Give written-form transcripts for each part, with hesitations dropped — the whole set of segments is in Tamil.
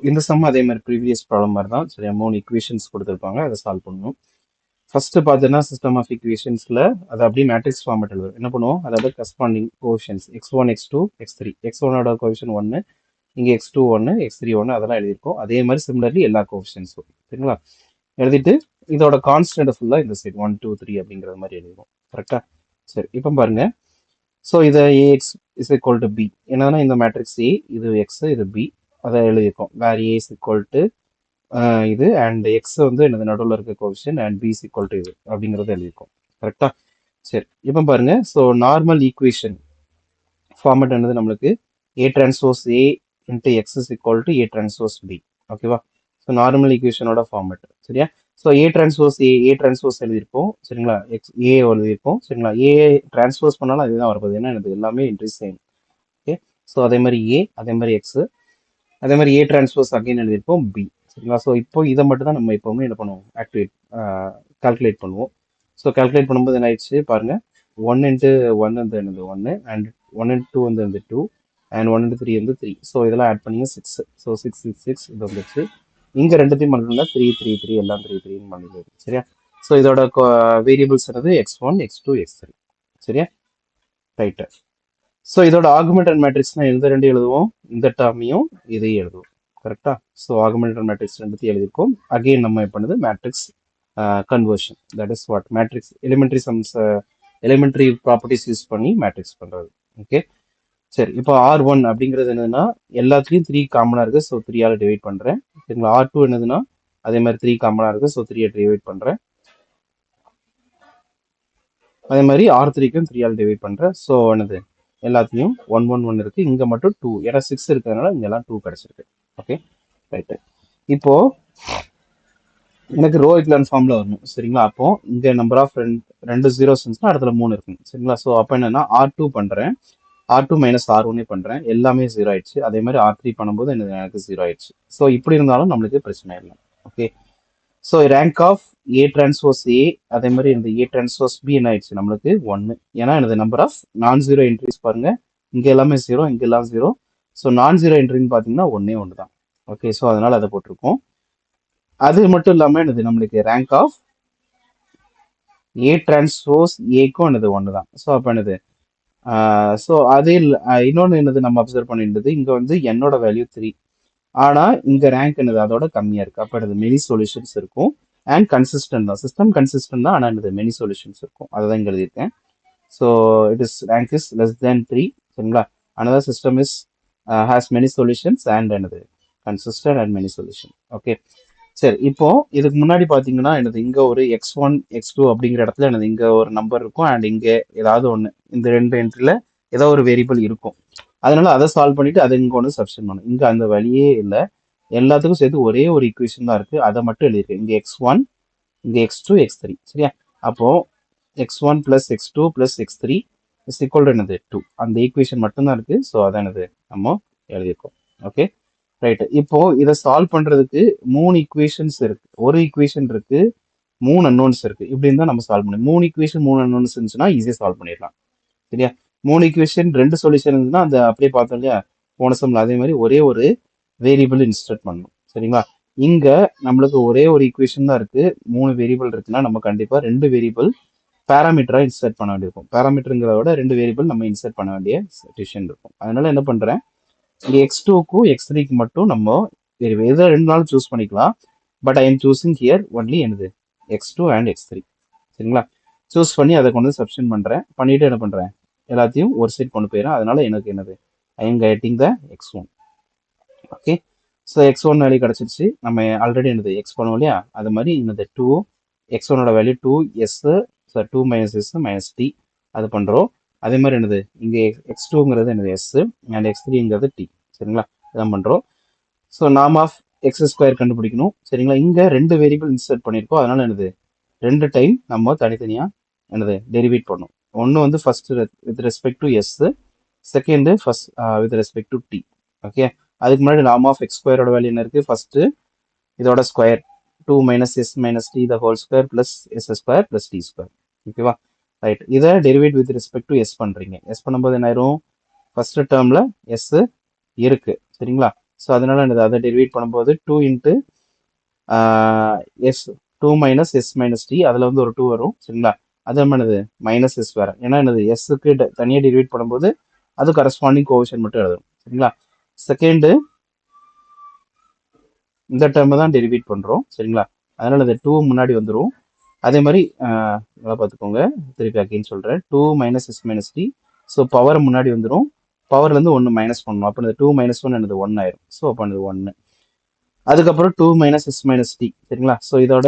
இந்த சம் அதே மாதிரி ப்ரீவியஸ் ப்ராப்ளம் மாதிரி தான். சரியா, 3 ஈக்குவேஷன்ஸ் கொடுத்துருப்பாங்க, அதை சால்வ் பண்ணணும். ஃபர்ஸ்ட் பார்த்தீங்கன்னா சிஸ்டம் ஆஃப் ஈக்குவேஷன்ஸ்ல அதை அப்படியே மேட்ரிக்ஸ் ஃபார்மேட் எழுதும். என்ன பண்ணுவோம், அதாவது கரஸ்பாண்டிங் கோஷன்ஸ் x1 x2 x3, x1ஓட கோஷன் 1, இங்கே x2 1, x3 1, அதெல்லாம் எழுதியிருக்கோம். அதே மாதிரி சிமிலர்லி எல்லா கோஷன்ஸும். சரிங்களா, எழுதிட்டு இதோட கான்ஸ்டன்ட் ஃபுல்லா இந்த சைடு 1 2 3 அப்படிங்கிற மாதிரி எழுதுவோம். கரெக்டா? சரி, இப்போ பாருங்க. ஸோ இதை A X is equal to B, என்னன்னா இந்த மேட்ரிக்ஸ் ஏ, இது எக்ஸ், இது பி, அதை எழுதியிருக்கோம். Where A is equal to இது அண்ட் எக்ஸ் வந்து எனது நடுவில் இருக்க coefficient and B is equal to இது அப்படிங்கறத எழுதியிருக்கோம். கரெக்டா? சரி, இப்போ பாருங்க. ஸோ நார்மல் ஈக்குவேஷன் ஃபார்மேட் என்னது நம்மளுக்கு, A transpose A into X is equal to A transpose B. ஓகேவா? ஸோ நார்மல் ஈக்குவேஷனோட ஃபார்மேட். சரியா? So A transpose A transpose எழுதியிருப்போம். சரிங்களா, எக்ஸ் ஏ எழுதியிருப்போம். சரிங்களா, ஏ டிரான்ஸ்போஸ் பண்ணாலும் அதுதான் வரப்போகுது, ஏன்னா எனக்கு எல்லாமே என்ட்ரி சேம். ஓகே, ஸோ அதே மாதிரி ஏ, அதே மாதிரி எக்ஸ், அதே மாதிரி ஏ டிரான்ஸ்போஸ் அகைன் எழுதியிருப்போம் பி. சரிங்களா, ஸோ இப்போ இதை மட்டும் தான் நம்ம எப்போவுமே என்ன பண்ணுவோம், கால்குலேட் பண்ணுவோம். ஸோ கால்குலேட் பண்ணும்போது என்ன ஆயிடுச்சு பாருங்க, 1 இன்ட்டு 1 வந்து என்னது 1, அண்ட் 1 இன்ட்டு 2 வந்து 2, அண்ட் 1 இன்ட்டு 3 வந்து 3. ஸோ இதெல்லாம் ஆட் பண்ணி 6. ஸோ 6 6 6 இது வந்துச்சு. இங்கே ரெண்டுத்தையும் பண்ணிருந்தா 3 3 3 எல்லாம் 3 3 பண்ணிடுது. சரியா? ஸோ இதோட வேரியபிள்ஸ் என்னது x1 x2 x3. சரியா? ரைட்டு. ஸோ இதோட ஆகுமெண்டட் மேட்ரிக்ஸ்னா எந்த ரெண்டு எழுதுவோம், இந்த டேர்மையும் இதையும் எழுதுவோம். கரெக்டா? ஸோ ஆகுமெண்டட் மேட்ரிக்ஸ் ரெண்டுத்தையும் எழுதியிருக்கோம். அகெயின் நம்ம இப்போ பண்ணது matrix conversion, that is what matrix elementary sums, elementary properties use பண்ணி மேட்ரிக்ஸ் பண்றது. ஓகே, சரி. இப்போ R1 அப்படிங்கிறது என்னதுன்னா எல்லாத்துலேயும் 3 காமனாக இருக்குது, ஸோ 3ஆல் டிவைட் பண்ணுறேன். சரிங்களா, R2 என்னதுன்னா அதே மாதிரி 3 காமனாக இருக்குது, ஸோ 3 டிவைட் பண்ணுறேன். அதே மாதிரி R3க்கும் 3ஆல் டிவைட் பண்ணுறேன். ஸோ என்னது எல்லாத்தையும் 1 1 1 இருக்குது, இங்கே மட்டும் 2, ஏன்னா 6 இருக்கிறதுனால இங்கெல்லாம் 2 கிடச்சிருக்கு. Okay, right. இப்போ எனக்கு ரோ எக்லான் ஃபார்ம்ல வரணும். சரிங்களா, அப்போ இங்கே நம்பர் ஆஃப் ரெண்டு ஜீரோஸ் இருந்துச்சுன்னா இடத்துல 3 இருக்குங்க. சரிங்களா, ஸோ அப்போ என்னன்னா R2 பண்ணுறேன், R2 மைனஸ் R1 பண்ணுறேன், எல்லாமே 0 ஆயிடுச்சு. அதே மாதிரி R3 பண்ணும்போது எனக்கு 0 ஆயிடுச்சு. ஸோ இப்படி இருந்தாலும் நம்மளுக்கு பிரச்சனை இல்லை. Okay, so rank of A transpose A, அதே மாதிரி இந்த ஏ டிரான்ஸ்போஸ் பி என்ன ஆயிடுச்சு நம்மளுக்கு 1, ஏன்னா எனது நம்பர் ஆஃப் நான் ஜீரோ என்ட்ரிஸ் பாருங்க, இங்கே எல்லாமே 0, இங்கே எல்லாம் 0. ஸோ நான் ஜீரோ என்ட்ரின்னு பார்த்தீங்கன்னா 1 1 தான். ஓகே, ஸோ அதனால அதை போட்டிருக்கோம். அது மட்டும் இல்லாமல் என்னது நம்மளுக்கு ரேங்க் ஆஃப் ஏ டிரான்ஸ்போஸ் ஏக்கும் என்னது 1 தான். ஸோ அப்போ என்னது, ஸோ அதில் இன்னொன்று என்னது நம்ம அப்சர்வ் பண்ணிருந்தது, இங்கே வந்து என்னோட வேல்யூ 3, ஆனால் இங்கே ரேங்க் என்னது அதோட கம்மியாக இருக்குது. அப்போ என்னது மெனி சொல்யூஷன்ஸ் இருக்கும் அண்ட் கன்சிஸ்டன்ட் தான், சிஸ்டம் கன்சிஸ்டன்ட் தான், ஆனால் என்னது மெனி சொல்யூஷன்ஸ் இருக்கும். அதை தான் இங்கே எழுதியிருக்கேன். So it is rank is less than 3. சரிங்களா, another system is has many solutions and என்னது consistent and many solution. Okay, சரி. இப்போ இதுக்கு முன்னாடி பார்த்தீங்கன்னா எனது இங்கே ஒரு x1 x2 அப்படிங்கிற இடத்துல எனது இங்கே ஒரு நம்பர் இருக்கும் அண்ட் இங்கே ஏதாவது ஒன்று, இந்த ரெண்டு என்ட்ரியில் ஏதோ ஒரு வேரியபிள் இருக்கும். அதனால அதை சால்வ் பண்ணிட்டு அதை இங்கே ஒன்று சப்ஸ்டிட் பண்ணணும். இங்கே அந்த வழியே இல்லை, எல்லாத்துக்கும் சேர்த்து ஒரே ஒரு ஈக்குவேஷன் தான் இருக்குது, அதை மட்டும் எழுதியிருக்கேன். இங்கே x1, இங்கே x2 x3. சரியா, அப்போ x1 + x2 + x3 is equal to என்னது 2. அந்த ஈக்குவேஷன் மட்டும்தான் இருக்குது. ஸோ அதை என்னது நம்ம எழுதியிருக்கோம். Okay, right. இப்போ இதை சால்வ் பண்றதுக்கு 3 ஈக்குவேஷன்ஸ் இருக்கு, ஒரு ஈக்குவேஷன் இருக்கு, 3 அன்னோன்ஸ் இருக்கு. இப்படி இருந்தா நம்ம சால்வ் பண்ணணும். 3 ஈக்குவேஷன் 3 அன்னோன்ஸ் இருந்துச்சுன்னா ஈஸியாக சால்வ் பண்ணிடலாம். சரியா, 3 ஈக்குவேஷன் 2 சொல்யூஷன் இருந்துச்சுன்னா அந்த அப்படியே பார்த்தோம் இல்லையா போன சம்ல, அதே மாதிரி ஒரே ஒரு வேரியபிள் இன்ஸ்டர்ட் பண்ணணும். சரிங்களா, இங்க நம்மளுக்கு ஒரே ஒரு ஈக்குவேஷன் தான் இருக்கு, 3 வேரியபிள் இருக்குன்னா நம்ம கண்டிப்பா 2 வேரியபிள் பேராமீட்டரா இன்சர்ட் பண்ண வேண்டியிருக்கும். பேராமீட்டருங்கிறத விட 2 வேரியபிள் நம்ம இன்சர்ட் பண்ண வேண்டிய சிச்சுவேஷன் இருக்கும். அதனால என்ன பண்றேன், இங்கே x2க்கும் x3க்கு மட்டும் நம்ம எதை 2 நாளும் சூஸ் பண்ணிக்கலாம். But I am choosing here only என்னது x2 அண்ட் x3. சரிங்களா, சூஸ் பண்ணி அதை கொண்டு சப்ஸ்டிட் பண்ணுறேன். பண்ணிட்டு என்ன பண்ணுறேன், எல்லாத்தையும் ஒரு சைட் கொண்டு போயிடறேன். அதனால எனக்கு என்னது ஐ am getting the x1. Okay, so x1 value கிடச்சிருச்சு. நம்ம ஆல்ரெடி என்னது எக்ஸ் பண்ணுவோம் இல்லையா, அது மாதிரி என்னது 2, x1ஓட value 2s, so 2 - s -t அது பண்ணுறோம். அதே மாதிரி என்னது இங்கே x2ங்கிறது என்னது s அண்ட் x3ங்கிறது t. சரிங்களா, இதான் பண்ணுறோம். ஸோ நாம் ஆஃப் x² கண்டுபிடிக்கணும். சரிங்களா, இங்கே 2 வேரியபிள் இன்சர்ட் பண்ணியிருக்கோம். அதனால என்னது 2 டைம் நம்ம தனித்தனியாக என்னது டெரிவேட் பண்ணணும். ஒன்று வந்து first with respect to s, second first with respect to t. Okay, அதுக்கு முன்னாடி நாம் ஆஃப் x² வேல்யூ என்ன இருக்குது, ஃபர்ஸ்ட் இதோட square 2 - s - t the whole square plus s² plus t². ஓகேவா, ரைட். இதை derivate with respect to S பண்ணுறீங்க. எஸ் பண்ணும்போது என்ன ஆயிரும், ஃபர்ஸ்ட் டேர்மில் எஸ் இருக்கு. சரிங்களா, ஸோ அதனால என்னது அதை டெரிவேட் பண்ணும்போது 2 into S 2 minus S minus T அதில் வந்து ஒரு 2 வரும் சரிங்களா. அது நம்ம என்னது மைனஸ் எஸ் வேற, ஏன்னா என்னது எஸ்ஸுக்கு தனியாக டெரிவேட் பண்ணும்போது அது கரஸ்பாண்டிங் கோஎஃபிஷியன்ட் மட்டும் எழுதணும் சரிங்களா. செகண்டு இந்த டேர்மை தான் டெரிவேட் பண்ணுறோம் சரிங்களா. அதனால அது 2 முன்னாடி வந்துடும். அதே மாதிரி நல்லா பார்த்துக்கோங்க, திருப்பி அகைன் சொல்கிறேன், 2 minus S minus T. So power முன்னாடி வந்துடும், பவர்லேருந்து 1 மைனஸ் பண்ணணும், அப்போ இந்த 2 மைனஸ் 1 என்னது 1 ஆயிரும். ஸோ அப்போ அது 1. அதுக்கப்புறம் 2 மைனஸ் எஸ் மைனஸ் டி சரிங்களா. ஸோ இதோட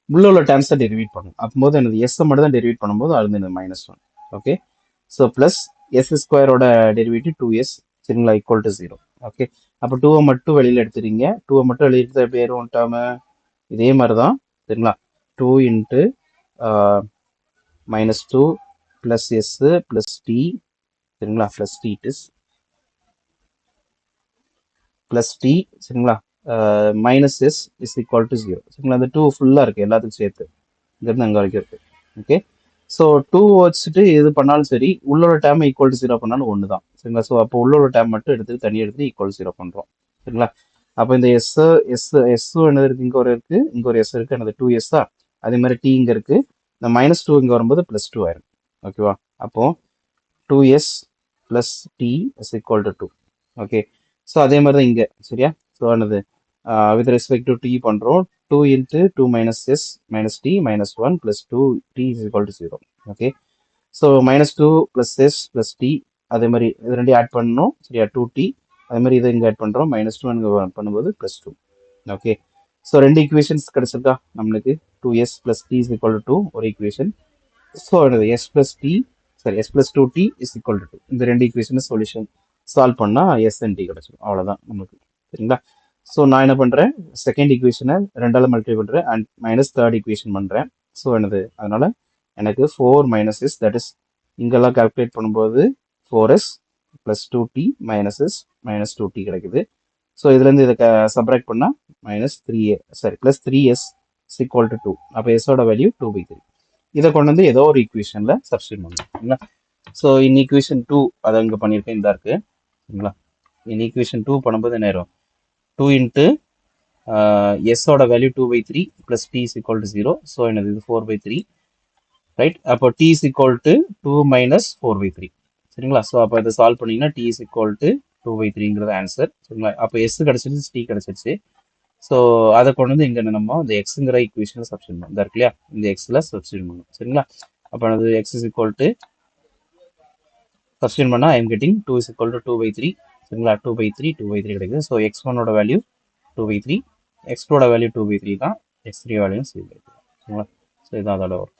உள்ள உள்ள டேர்ம்ஸை டெரிவேட் பண்ணும். அப்போது எனது எஸ்ஸை மட்டும் தான் டெரிவேட் பண்ணும்போது அது வந்து -1. ஓகே, ஸோ ப்ளஸ் எஸ் ஸ்கொயரோட டெரிவேட்டிவ் 2s சரிங்களா ஈக்குவல் டு 0. ஓகே, அப்போ 2வை மட்டும் வெளியில் எடுத்துறீங்க. 2வை மட்டும் வெளியில் எடுத்த பேர் டேர்ம் இதே மாதிரி தான் சரிங்களா. 2 into -2 plus S plus T சரிங்களா, plus T is plus T சரிங்களா, minus S is equal to 0 சரிங்களா. அந்த 2 ஃபுல்லாக இருக்குது எல்லாத்துக்கும் சேர்த்து, இங்கேருந்து அங்கே வரைக்கும் இருக்குது. ஓகே, ஸோ 2 வச்சுட்டு எது பண்ணாலும் சரி, உள்ளோட டேம் ஈக்குவல் டு 0 பண்ணாலும் ஒன்று தான் சரிங்களா. ஸோ அப்போ உள்ளோட டேம் மட்டும் எடுத்து தனியாக எடுத்து ஈக்குவல் 0 பண்ணுறோம் சரிங்களா. அப்போ இந்த எஸ்ஸும் என்னது இருக்குது, இங்கே ஒரு இருக்குது, இங்கே ஒரு எஸ் இருக்குது, என்னது 2s தான். அதே மாதிரி டி இங்கே இருக்குது, இந்த -2 இங்கே வரும்போது +2 ஆயிரும். ஓகேவா, அப்போ 2s plus T is equal to 2. Okay, so அதே மாதிரி தான் இங்கே சரியா. ஸோ என்னது வித் ரெஸ்பெக்ட் டு டி பண்ணுறோம், 2 into 2 minus S minus T -1 plus 2t is equal to 0. Okay, so -2 plus S plus T, அதே மாதிரி இது ரெண்டையும் ஆட் பண்ணணும் சரியா, 2t. அதே மாதிரி இதை இங்கே ஆட் பண்ணுறோம், -2 இங்கே பண்ணும்போது +2. ஓகே, ஸோ 2 ஈக்குவேஷன்ஸ் கிடச்சிருக்கா நம்மளுக்கு. 2s plus T is equal to 2 ஒரு ஈக்குவேஷன். ஸோ என்னது s plus T s plus 2t is equal to 2. இந்த 2 ஈக்குவேஷன் சொல்யூஷன் சால்வ் பண்ணால் SNT கிடச்சிடும். அவ்வளோதான் நமக்கு சரிங்களா. ஸோ நான் என்ன பண்ணுறேன், செகண்ட் ஈக்குவேஷனை 2ஆல் மல்டிப்ளை பண்ணுறேன் அண்ட் மைனஸ் தேர்ட் ஈக்குவேஷன் பண்ணுறேன். ஸோ என்னது அதனால் எனக்கு 4 மைனஸ் எஸ், தட் இஸ் இங்கெல்லாம் கால்குலேட் பண்ணும்போது 4s plus 2t minus S minus 2t கிடைக்குது. ஸோ இதுலேருந்து இதை சப்ராக்ட் பண்ணால் plus 3s is equal to 2. அப்போ எஸ்ஸோட வேல்யூ 2/3. இதை கொண்டு வந்து ஏதோ ஒரு ஈக்குவேஷனில் சப்ஸ்டியூட் பண்ணணும் சரிங்களா. ஸோ இன் ஈக்குவேஷன் 2 அதை இங்கே பண்ணியிருக்கேன், இந்த இருக்குது சரிங்களா. இன் ஈக்குவேஷன் 2 பண்ணும்போது என்ன ஆயிரும், 2 இன்ட்டு எஸ்ஸோட value 2/3 plus T is equal to 0. So என்னது இது 4/3 ரைட். அப்போ T is equal to 2 minus 4/3 சரிங்களா. ஸோ அப்போ இதை சால்வ் பண்ணிங்கன்னா டி இஸ் ஈக்குவல் டு 2/3ங்கிறது ஆன்சர் சரிங்களா. அப்போ எஸ் கிடச்சிருச்சு, டி கிடச்சிருச்சு. ஸோ அதை கொண்டு வந்து இங்கே நம்ம இந்த எக்ஸுங்கிற ஈக்குவேஷனில் சப்ஸ்டியூட் பண்ணணும், இந்த இருக்கு இல்லையா, இந்த எக்ஸில் சப்ஸ்டியூட் பண்ணணும் சரிங்களா. அப்போ அது X is equal to substitute பண்ணால் I am getting 2 is equal to 2/3 சரிங்களா. 2/3 கிடைக்குது. ஸோ x1ஓட வேல்யூ 2/3, x2ஓட வேல்யூ 2/3 தான், x3 வேல்யூ 3 சரிங்களா. ஸோ இதுதான் அதோட ஒர்க்.